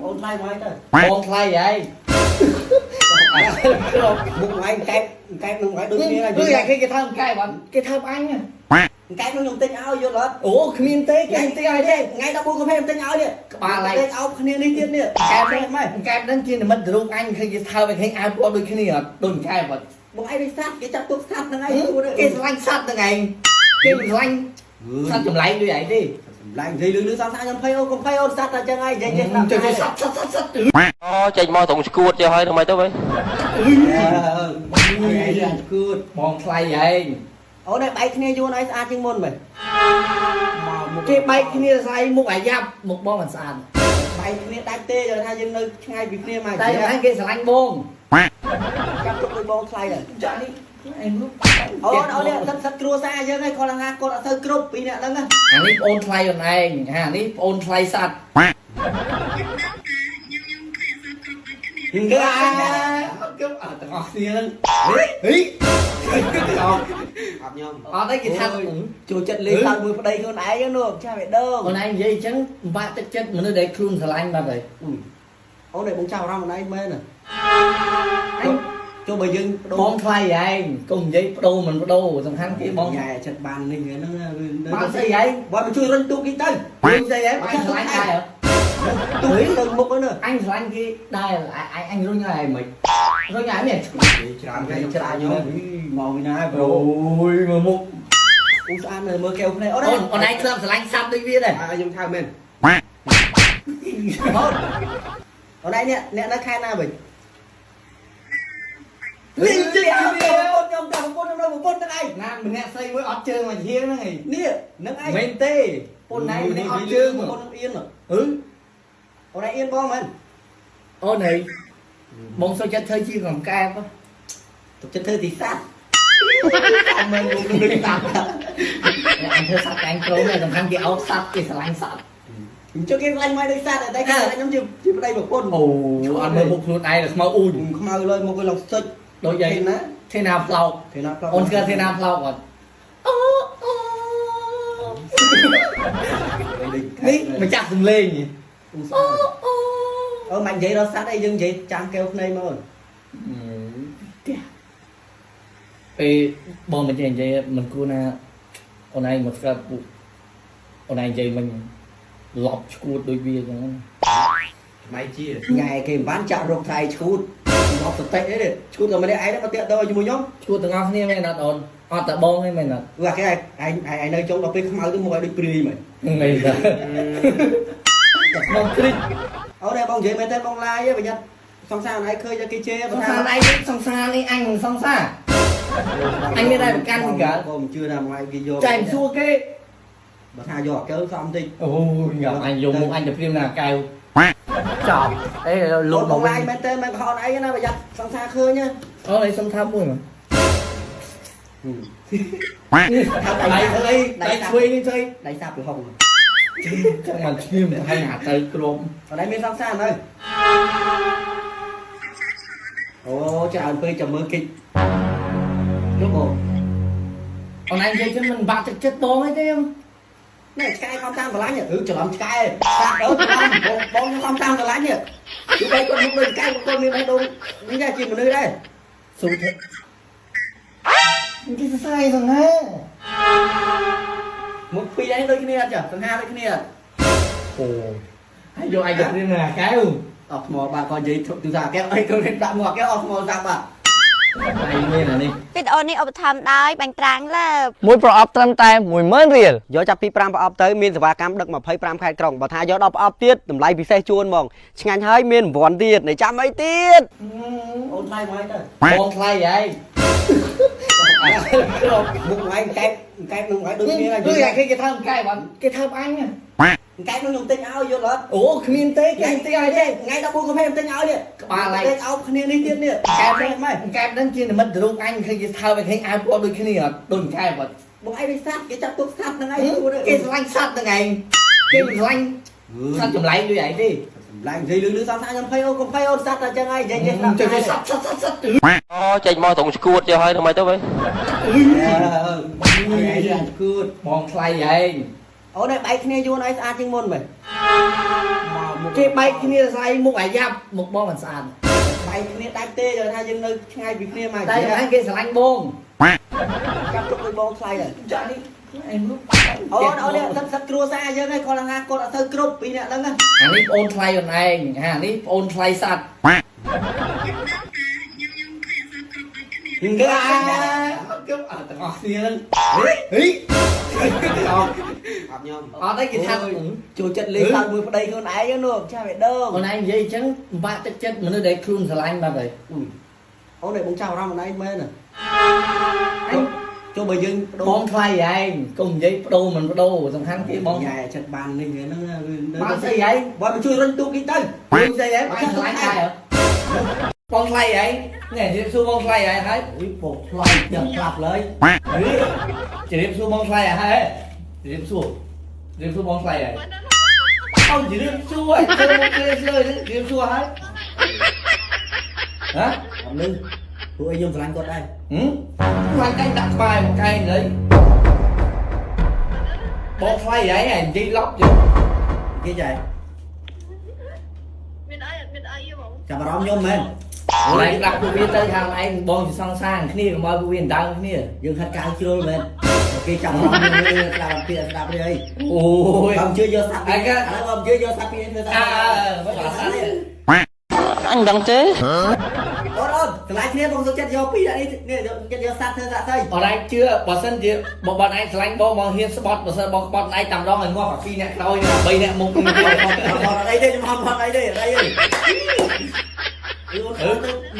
ôn thay ngoài thôi ôn thay vậy một ngoài cái nó ngoài đôi kia cứ vậy cái thơm cay bạn cái thơm anh à cái nó dùng tinh áo vô lắm ủa khmiên tế cái tế ai thế ngay đâu có phép tinh áo đi bà lại tinh áo kia đi tiếp nè cái đến kia là mình từ lúc anh khi thao về khi ai có đôi khi này đôi cay bạn bọn ai đi sát cái chặt thuốc sát ngay cái lanh sát là ngày cái lanh sát chùm lại như vậy đi lạnh gì lưỡi sao sao không phê ôn sát là chân ai vậy chơi sát chanh mò thùng skuột cho hơiทำไม tôi vậy คือ มองใครเอง ở đây bay kia vô này sát trên môn mày cái bay kia sai một ai giáp một bom mình sàn bay kia đai tê rồi thay dân nơi ngay bị kia mà đây anh kia sàn bom cắt tụi bom khai rồi chạy em lúc ở đây thật cua xa chứ này con là ngang con là thơ cướp bị nè lắm á anh ấy ôn play rồi này anh ấy ôn play sạch cái ngọt tiền ý học nhau ở đây cái thằng chủ chất lên tao mười đây con ấy cho nó cha mẹ đâu còn anh dây trắng ba chất mà nó để khuôn thằng anh ba vậy ở đây bông chào ra một này mê nè anh cho bây giờ bom play vậy cùng giấy đô mình đô thằng hắn kia bom nhà chật bàn này nó bạn xây vậy bọn mình chui lên tu cái tay anh xây vậy anh thằng anh ai hả túi từng một nữa anh thằng anh kia đây là anh luôn như này mình rồi nhảy nè chả nhau màu như này rồi mà một u san này mơ kêu này ở đây còn anh thằng anh sắp đi viên này dùng thao mình ở đây nè nè nó khai nào vậy đi chơi một con này nam mình nghe xây với ót chơi mà hiên nó này nè nước ai mình tê con này mình ót chơi mà con yên rồi ừ ở đây yên bom mình ô này bông sao chết chơi chi còn cam á tục chất thơ thì sát mình cũng đừng tạm anh thơ sắt anh trốn này thằng thằng kia áo sắt cái sợi anh sắt cho cái anh mai đây sát ở đây cái anh giống như chim đây một con ồ anh mới một luôn này là mau ui không mau lên một cái lòng xích đôi giày thế nào plau thế nào ôn kia thế nào plau còn đi mày chặt từng lên nhỉ mạnh vậy đó sát đây dừng vậy trang kêu này mà ê bọn mình vậy mình cô na hôm nay một cái hôm nay vậy mình lọc chuột đôi bia cho nó mày chia ngày kìm bán chợ rộng thầy chuột học thực tế đấy chuột rồi mà đây ấy nó tiện đâu cho mua nhóm chuột từng ngọc này mày là đồn họ tại bông hay mày là và cái này anh nơi chỗ đó biết không ai cứ mua đi pri mày mày là bông clip ở đây bông gì mày tên bông lai với bây giờ xong sao này khơi cho cái chê xong xa đây xong xa đi anh xong xa anh bên đây một căn gì cả còn chưa làm ngoài cái vô chạy xua kê bà thà giọt kéo xong đi ôi gặp anh dùng một anh chụp phim nào cào chọc đấy là lột bông lai mày tên mày họ này bây giờ xong xa khơi nhá ở đây xong tham mùi mà đây xuôi đi chơi đây sạp được không trong màn phim hay hạt tay chrome ở đây bên xong xa đây ồ chào anh phê chào mơ kịch lúc một còn anh chơi cho mình bạc chất bó ấy thế không này sky không tăng lá nhỉ chờ làm sky sạc đâu bông không tăng lá nhỉ chúng đây con lúc đây sky con miếng đâu đi ra chìm ở nơi đây xù thế cái sai rồi nè một phi đấy đôi kia chả phần hai đôi kia ồ hay vô anh gặp nên là cái không ọt mò bà con gì từ già kéo ấy con nên đã mò kéo ọt mò ra bà anh nguyên là đi វីដេអូនេះឧបត្ថម្ភដោយបាញ់ត្រាំងលើប មួយប្រអប់ត្រឹមតែ 10000 រៀល យកចាប់ពី5ប្រអប់ទៅមានសេវាកម្មដឹក25ខេត្តក្រុងបើថាយក10ប្រអប់ទៀតតម្លៃពិសេសជួនហ្មងឆ្ងាញ់ហើយមានរង្វាន់ទៀតនៃចាំអីទៀតអូនថ្លៃមកទៅ bông thay vậy một ngày cái nó ngoài đôi kia cứ vậy cái thơm cay bạn cái thơm anh à cái nó dùng tinh áo vô lắm ủa khmiên tế cái tế ai thế ngay đâu có phép tinh áo đi bà lại tinh áo kia đi tiếp nè cái đến kia là mình từ lúc anh khi thao về khi ai có đôi khi này đồn cay bạn bọn ai đi sát cái chặt thuốc sát nó ngay cái lanh sắt là ngày cái lanh sắt chùm lại như vậy đi lạnh gì lưỡi sao sao không phê ôn sát là chân ai vậy chơi sắt chanh mò thùng skuột cho hơi ทำไม tôi vậy บองใครvậy អូនេះបែកគ្នាយួនឲ្យស្អាតជាងមុនមែន គេបែកគ្នាស្អីមុខអាយ៉ាប់មុខបងមិនស្អាត បែកគ្នាដាច់ទេយកថាយើងនៅឆ្ងាយពីគ្នាមក តែអញគេស្រឡាញ់បង ចាប់ទុកឲ្យបងថ្លៃដែរ ចានេះអីនោះ អូនេះទឹកគ្រួសារយើងឯងគាត់ថាគាត់អត់ទៅគ្រប់ពីអ្នកហ្នឹងណា អានេះប្អូនថ្លៃខ្លួនឯងអានេះប្អូនថ្លៃសัตว์ គេអា គឺអត់ទាំងអស់គ្នាហ្នឹងហី អត់ខ្ញុំ អត់ទេគេថា ចូលចិត្តលេងឡើងមួយប្តីខ្លួនឯងនោះចាស់វាដើម ខ្លួនឯងនិយាយអញ្ចឹងបាក់ទឹកចិត្តមនុស្សដែលខ្លួនស្រឡាញ់បាត់ហើយ អូនេះបងចាប់អារម្មណ៍ខ្លួនឯងមែនអញចូលបើយើង បងថ្លៃឯងកុំនិយាយបដូរមិនបដូរសំខាន់គេបង ញ៉ែចិត្តបាននេះហ្នឹង បានស្អីឯង បើមកជួយរុញទូគេទៅ វិញស្អីឯងបងថ្លៃដែរបងថ្លៃឯងនេះជិះសួរបងថ្លៃឯងហើយ អុយពកថ្លៃចាំក្លាប់លើយ ជិះសួរបងថ្លៃឯងហើយជិះសួរបងថ្លៃឯងអោជិះសួរឲ្យធ្វើមកគេលើជិះសួរហើយហ៎ អត់លឺពួកឯងខ្ញុំស្រឡាញ់គាត់ដែរ ខ្លាញ់កាញ់ដាក់ក្បែរមកកែងលើបងថ្លៃឯងនិយាយឡប់ជិះ គេចា មានអីបង ចាប់អារម្មណ៍ខ្ញុំមែន ឡៃប្រាប់ពួកវាទៅថាឯងបងជាសង្សារគ្នាកុំឲ្យពួកវាដណ្ដើមគ្នា យើងហាត់កាវជ្រុលមែនគេចាប់អារម្មណ៍យើងស្ដាប់ពីស្ដាប់នេះអី អូយ បើជឿយកសាប់ពីឥឡូវបើជឿយកសាប់ពីធ្វើសាប់ បើសាប់នេះ អញដឹងទេ អូនឆ្លាញ់គ្នាបងសុខចិត្តយកពីនេះចិត្តយកសាប់ធ្វើសាប់ទៅ អរឯងជឿបើសិនជាបងឯងឆ្លាញ់បងហ៊ានស្បត់បើសិនបងស្បត់ឯងតាមដងឲ្យងាប់អា2អ្នកក្រោយ3អ្នកមុខនេះ អត់អីទេខ្ញុំអត់អីទេអីទេ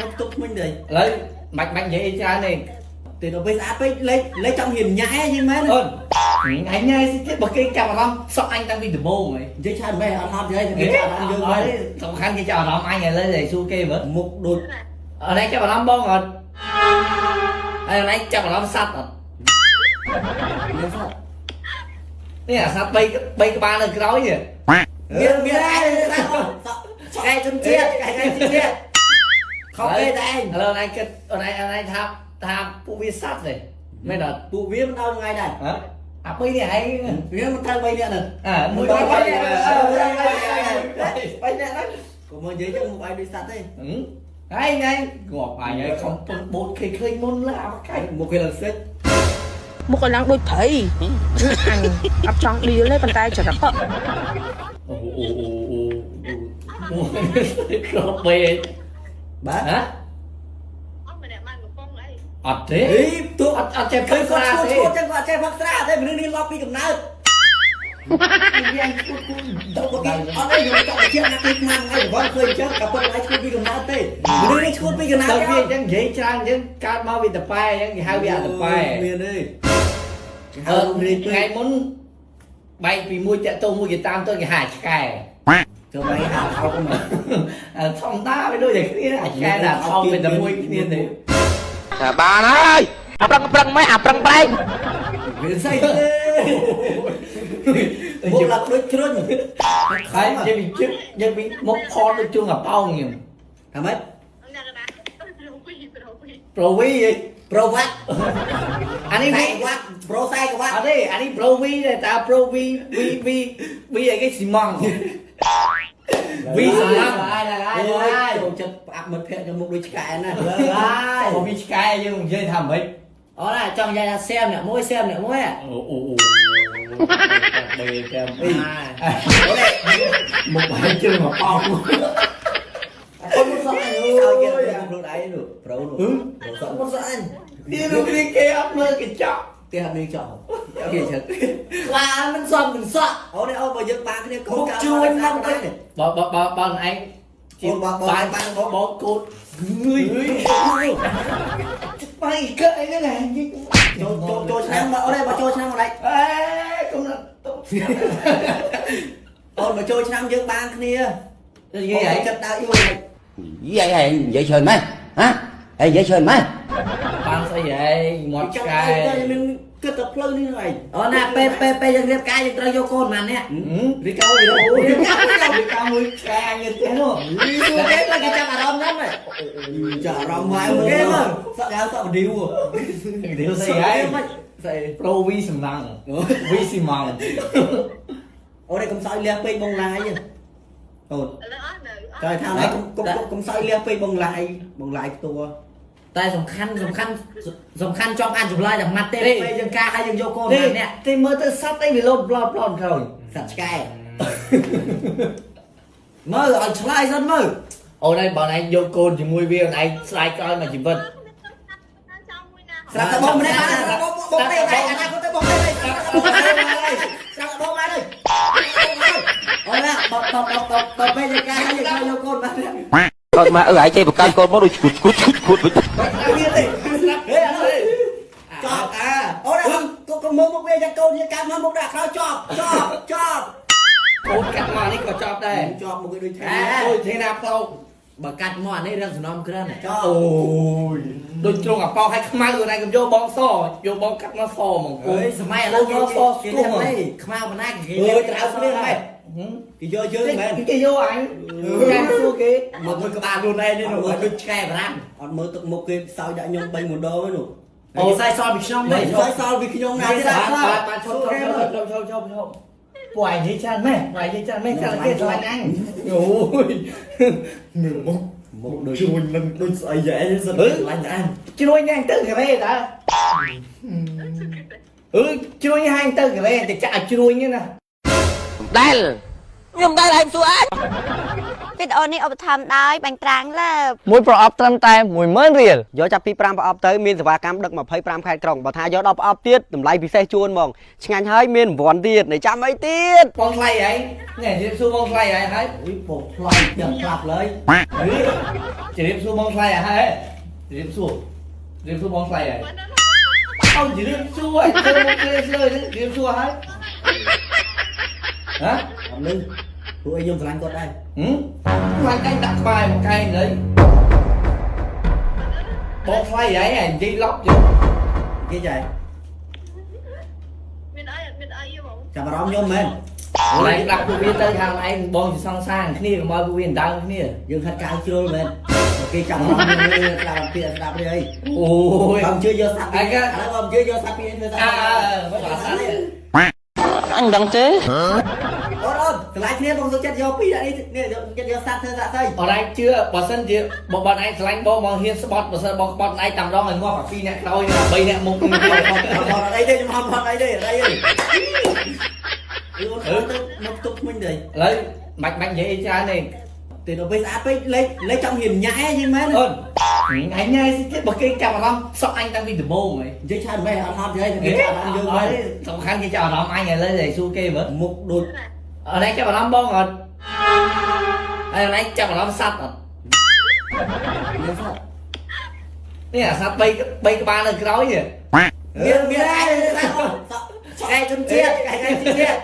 មកទុកមិញទេ ឥឡូវមិននិយាយអីច្រើនទេ ទីទៅពេលស្អាតពេកលេចចង់ហ៊ានញ៉ែយីមែន អូនអញញ៉ៃសិទៀតបើគេចាប់អារម្មណ៍សក់អញតាំងពីដំបូងហី និយាយឆានមែនអត់ហត់ទេគេចាប់អារម្មណ៍យើងមែន សំខាន់គេចាប់អារម្មណ៍អញឥឡូវតែសួរគេមើល មុខដូច អរឯងចាប់អារម្មណ៍បងអត់ហើយអរឯងចាប់អារម្មណ៍សัตว์អត់ មានសាប់ នេះអាសត្វ3ក្បាលនៅក្រោយនេះ មានឯងកែជំជាតិកែជំជាតិខំគេតែឯង ឥឡូវអនឯងគិតអនឯងថាពួកវាសត្វទេមែនអត់ ពួកវាមិនដល់ថ្ងៃដែរ ហ៎អា3នេះឯង វាមិនត្រូវ3នាក់ហ្នឹង មួយដល់3នេះ 3នាក់ហ្នឹងកុំមកនិយាយចឹងមកឯងដូចសัตว์ទេ ហើយងាប់អញហើយខំពុនបូតឃើញមុនឡាអាកាច់ មកគេឡើងស្លេច មុខឲ្យឡើងដូចព្រៃអញអត់ចង់លៀលទេប៉ុន្តែចរិត អូគ្របពេក បាទ ហ៎ អត់ម្នាក់បានកំប៉ុងអី អត់ទេ អីទូ អត់ចេះ ឃើ ឃើ ញ ញ គាត់ ស្រា ឈួត ទេ ឈួតចឹងគាត់ចេះផឹកស្រាទេមនុស្សនេះឡប់ពីកំណើត វាឈួតគូ ដល់មកគេអត់ទេខ្ញុំចង់ជឿណាគេស្មានថ្ងៃបងឃើញចឹងក៏ប៉ុន្តែឈួតពីកំណើតទេមនុស្សនេះឈួតពីកំណើត ដល់វាអញ្ចឹងនិយាយច្រើនអញ្ចឹងកើតមកវាតប៉ែអញ្ចឹងគេហៅវាអតប៉ែ មានទេ ថ្ងៃមុនបែកពីមួយតាក់ទងមួយគេតាមទៅគេហៅឆ្កែ ចូលមកហៅខោកមក ធម្មតាវាដូចតែគ្នាឆ្កែដាក់ខំទៅតែមួយគ្នាទេ ថាបានហើយអាប្រឹងមិនអាប្រឹងប្រែង វាស្អីទេមកឡើងដូចជ្រុញ ហើយយើងពីជឹកយើងពីមុខផតដូចជួងអាប៉ោងខ្ញុំ ថាម៉េច អ្នកណាប្រូវី ប្រូវីឯង ប្រូវ៉ាត់ អានេះ ខ្សែ វី ក្បាត់ប្រូខ្សែក្បាត់ អត់ទេអានេះប្រូវីតែតាប្រូវីវីអីគេស៊ីម៉ងវីស៊ីម៉ងហើយចូលចិត្តផ្អាប់មិត្តភក្តិខ្ញុំមុខដូចឆ្កែណា ហើយបើវីឆ្កែយើងនិយាយថាមិន អូណាចង់និយាយថាសែមអ្នកមួយអូ បីតែពី អូនេះ មកបាយជើងមកប៉ោង អត់មកសក់អញឲ្យគេខ្លួនឯងនោះប្រូនោះសក់មកសក់អញ នេះលោកនេះគេអត់មើលកញ្ចក់ គេអត់មានចោលគេជិតខ្លាមិនសមមិនសក់អូនេះអូបើយើងបានគ្នាកូនកាជួយឡើងទៅ បើឯងជាបានបងកូនងឿយបាយកើអីហ្នឹងឯងចូលឆ្នាំមកអូនេះបើចូលឆ្នាំមកដេច អេកុំទៅ អូនបើចូលឆ្នាំយើងបានគ្នា និយាយឯង ចិត្តដើរយូរ vậy hay vậy trời mấy hả hay vậy trời mấy បានស្អីឯងមាត់ឆ្កែ មានគិតតែផ្លូវនេះហើយអូណាពេលយើងរៀបការយើងត្រូវយកកូនម៉ាននេះរីកោយវាទៅកាមួយឆ្កែអញទេនោះ គេមកគេចាប់អារម្មណ៍ហ្នឹងចាប់អារម្មណ៍មកគេមកសក់កៅសក់ឌីវ điều gì ấy pro vi sầm năng vi xi măng Ủa đây cũng soi lia pê bông lai chứ. Ủa. Trời thao này cũng soi lia pê bông lai tua. តែសំខាន់ចង់អានចម្លើយតែម៉ាត់ទេពេលយើងការឲ្យយើងយកកូនមកនេះ ទេមើលទៅសัตว์អីវាលោតប្លន់ក្រោយ សត្វឆ្កែមើលឲ្យឆ្លើយសិនមើល អូនឯងបងឯងយកកូនជាមួយវាអូនឯងស្ដាយក្រោយមកជីវិត ស្រាប់តែបងម្នាក់បានស្រាប់បងទេឯងអាណាគាត់ទៅបងទេស្រាប់តែបងមកđâyអូនណាបើពេលយើងការឲ្យយើងយកកូនមក Thôi mà ở ai chơi một cái con nó đôi cút với វាទេហេអានោះចប់អូនក៏មកវាយកកូនយើងកាត់មកដាក់ក្រោយចប់ កូនកាត់មកនេះក៏ចប់ដែរ ជាប់មកវាដូចថា ដូចទេណាប្លោក បើកាត់មកអានេះរឿងសំណុំក្រិនចប់ អូយដូចត្រង់អាប៉ោឲ្យខ្មៅខ្លួនឯងកុំយកបងសយកបងកាត់មកសហ្មង អើយសម័យឥឡូវគេស្គាល់ទេខ្មៅប៉ុណ្ណាគេ អើយ ត្រូវគ្នាហ៎គេយកយើងមែន គេយកអញគេសួរគេ មកមើលក្បាលខ្លួនឯងនេះមើលដូចឆ្កែបារាំងអត់មើលទឹកមុខគេសោយដាក់ខ្ញុំ3មុនដងហ្នឹងអូសោយសល់ពីខ្ញុំនេះសោយសល់ពីខ្ញុំណាទៀតបាទឈប់ពួកឯងនិយាយច្រើនម៉េះចាំគេឆ្លាញ់អញអូយមុខដូចជួយនឹងដូចស្អីយ៉ែសិនឆ្លាញ់អញជួយញ៉ាំទៅកែតាជួយហាញទៅកែតែចាក់ឲ្យជួយនេះណា Đai nhưng đây là em xua anh វីដេអូនេះឧបត្ថម្ភដោយបាញ់ត្រាំងលើប មួយប្រអប់ត្រឹមតែ 10000 រៀល យកចាប់ពី5ប្រអប់ទៅមានសេវាកម្មដឹក25ខេត្តក្រុងបើថាយក10ប្រអប់ទៀតតម្លៃពិសេសជួនហ្មងឆ្ងាញ់ហើយមានរង្វាន់ទៀតនៃចាំអីទៀត បងថ្លៃអីនេះជិះសួរបងថ្លៃអីហើយ អុយពុកថ្លៃយ៉ាងក្លាប់លើយ ជិះសួរបងថ្លៃអីហើយជិះសួរបងថ្លៃអីអូជិះសួរឲ្យទៅគេស្លើជិះសួរហើយហ៎ អត់លឺពួកឯងខ្ញុំស្រឡាញ់គាត់ដែរ ខ្លាញ់កាញ់ដាក់ក្បែរមកកែងលើបងថ្លៃអីនិយាយឡប់ជិះ គេចៃចាំអារម្មណ៍ខ្ញុំមែន ឡៃដាក់ពួកវាទៅខាងឯងបងសង្សារគ្នាកុំឲ្យពួកវាដៅគ្នា យើងហាត់កៅជ្រុលមែនគេចាំអារម្មណ៍យើងស្ដាប់ពីស្ដាប់នេះអី អូយ បងជឿយកសាប់ពីឥឡូវបងជឿយកសាប់ពីធ្វើសាប់ anh đăng chế អូនឆ្លាញ់គ្នាបងសុខចិត្តយកពីនេះនេះចិត្តយកសាប់ធ្វើសាប់ស្អី អរឯងជឿបើសិនជាបងឯងឆ្លាញ់បងហ៊ានស្បត់បើសិនបងស្បត់ឯងតាមដងឲ្យងាប់ពី2អ្នកក្រោយ3អ្នកមុខ អត់អីទេខ្ញុំអត់អីទេអីអូនទៅមកទុកមិញទេ ឥឡូវមិននិយាយច្រើនទេ ទីទៅពេលស្អាតពេកលេខចង់ហ៊ានញ៉ែយីមែន អូនអញញ៉ៃសិទៀតបើគេចាប់អារម្មណ៍សក់អញតាំងពីដំបូងហី និយាយច្រើនមែនអត់ហត់ទេគេចាប់អារម្មណ៍យើងមែន សំខាន់គេចាប់អារម្មណ៍អញឥឡូវតែសួរគេមើល មុខដូច អរឯងចាប់អារម្មណ៍បងអត់ហើយអរឯងចាប់អារម្មណ៍សัตว์អត់នេះអាសត្វ3ក្បាលនៅក្រោយនេះ មានឆ្កែជនជាតិឆ្កែជនជាតិ